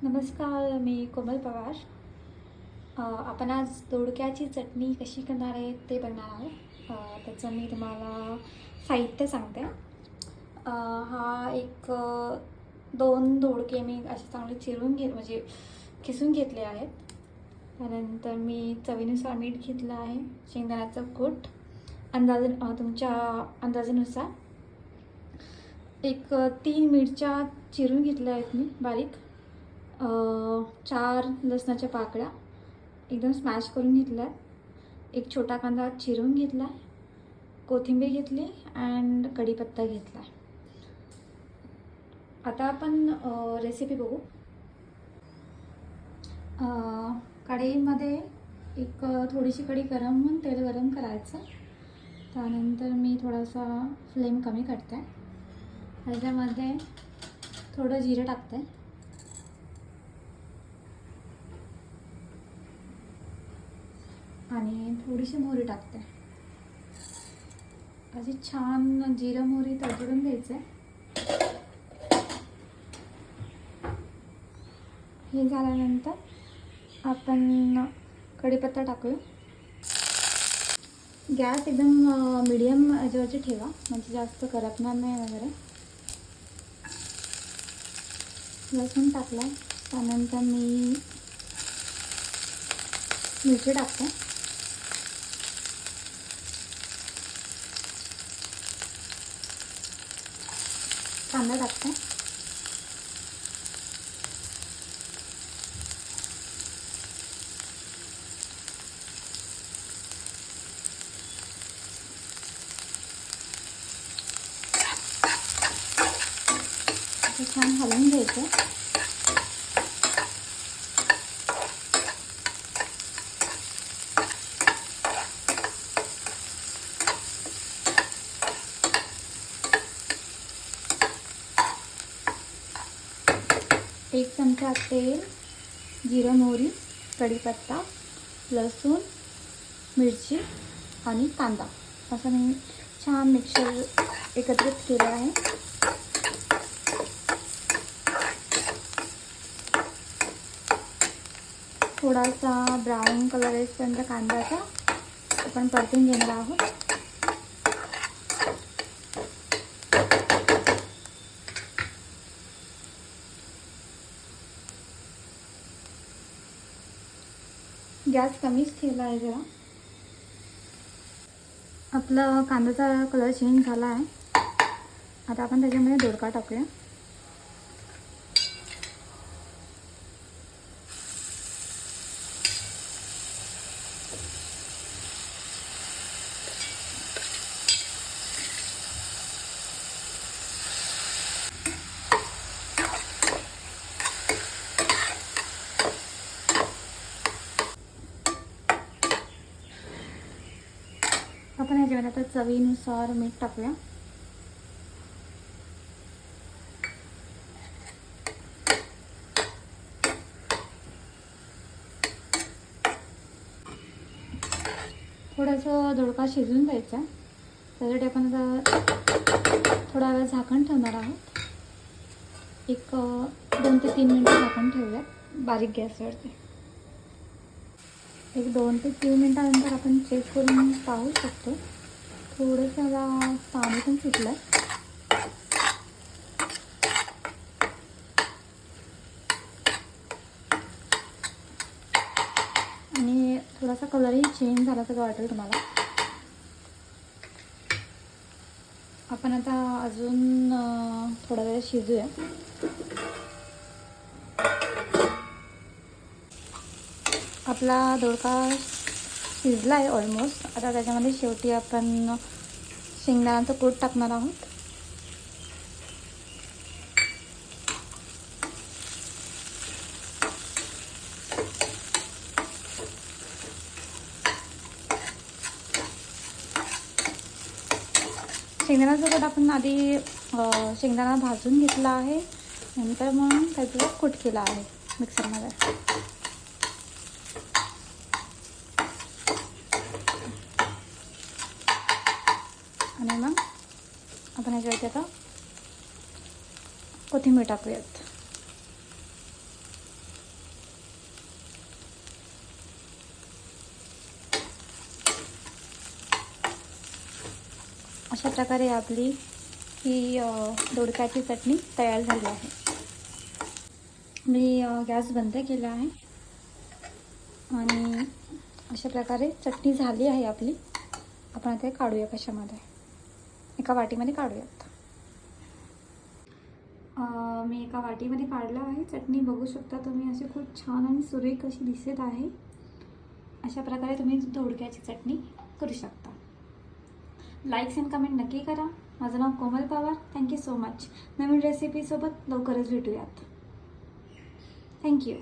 नमस्कार, मी कोमल पवार. आपण आज दोडक्याची चटणी कशी करणार आहे ते बघणार आहोत. त्याचं मी तुम्हाला साहित्य सांगते. हा एक 2 दोडके मी असे चांगले चिरून म्हणजे किसून घेतले आहेत. त्यानंतर मी चवीनुसार मीठ घेतलं आहे, शेंगदाण्याचं कूट तुमच्या अंदाजानुसार. एक 3 मिरच्या चिरून घेतल्या आहेत मी बारीक. 4 लसणाच्या पाकळ्या एकदम स्मॅश करून घेतल्या. एक छोटा कांदा चिरून घेतला, कोथिंबीर घेतली अँड कढीपत्ता घेतला. आता आपण रेसिपी बघू. कढईमध्ये एक थोडीशी कढी गरम होऊन तेल गरम करायचं. त्यानंतर मी थोडासा फ्लेम कमी करते. ह्याच्यामध्ये थोडं जिरं टाकते आणि थोडीशी मोहरी टाकते. अशी छान जिरं मोहरी तडतडून द्यायचं. हे झाल्यानंतर आपण कढीपत्ता टाकूया. गॅस एकदम मीडियम याच्यावरती ठेवा, म्हणजे जास्त करपणार नाही वगैरे. लसूण टाकला. त्यानंतर मी मिरची टाकते. कांदा टाकते. छान हलवून घ्यायचं. एक चमचा तेल, जिरं मोहरी, कढीपत्ता, लसूण, मिरची आणि कांदा असं मी छान मिक्सर एकत्रित केलं आहे. थोडासा ब्राऊन कलर येईपर्यंत कांद्याचा आपण परतून घेणार आहोत. गॅस कमीच ठेवला आहे जरा. आपला कांद्याचा कलर चेंज झाला आहे. आता आपण त्याच्यामध्ये दोडका टाकूया. आपण ह्याच्यामध्ये आता चवीनुसार मीठ टाकूया. थोडासा दोडका शिजून द्यायचा. त्यासाठी आपण आता थोडा वेळ झाकण ठेवणार आहोत. एक 2 ते 3 मिनिटं झाकण ठेवूया बारीक गॅसवरती. एक 2 ते 3 मिनिटानंतर आपण चेक करून पाहू शकतो. थोडंसं याला पाणी पण सुटलं. आणि थोडासा कलरही चेंज झाला तर वाटेल तुम्हाला. आपण आता अजून थोडा वेळ शिजूया. आपला दोडका शिजला आहे ऑलमोस्ट. आता त्याच्यामध्ये शेवटी आपण शेंगदाण्याचं कूट टाकणार आहोत. शेंगदाण्याचं कूट आपण आधी शेंगदाणा भाजून घेतला आहे, नंतर मग त्याचा कूट केला आहे मिक्सरमध्ये. आणि मग आपण ह्याच्यावरती आता कोथिंबीर टाकूयात. अशा प्रकारे आपली ही दोडक्याची चटणी तयार झाली आहे. मी गॅस बंद केला आहे आणि अशा प्रकारे चटणी झाली आहे आपली. आपण आता काढूया कशामध्ये, एका वाटीमध्ये काढूयात. मी एका वाटीमध्ये काढलं आहे. चटणी बघू शकता तुम्ही, अशी खूप छान आणि सुरेख अशी दिसत आहे. अशा प्रकारे तुम्ही दोडक्याची चटणी करू शकता. लाईक्स अँड कमेंट नक्की करा. माझं नाव Komal Pawar. Thank you so much. नवीन रेसिपीसोबत लवकरच भेटूयात. थँक्यू.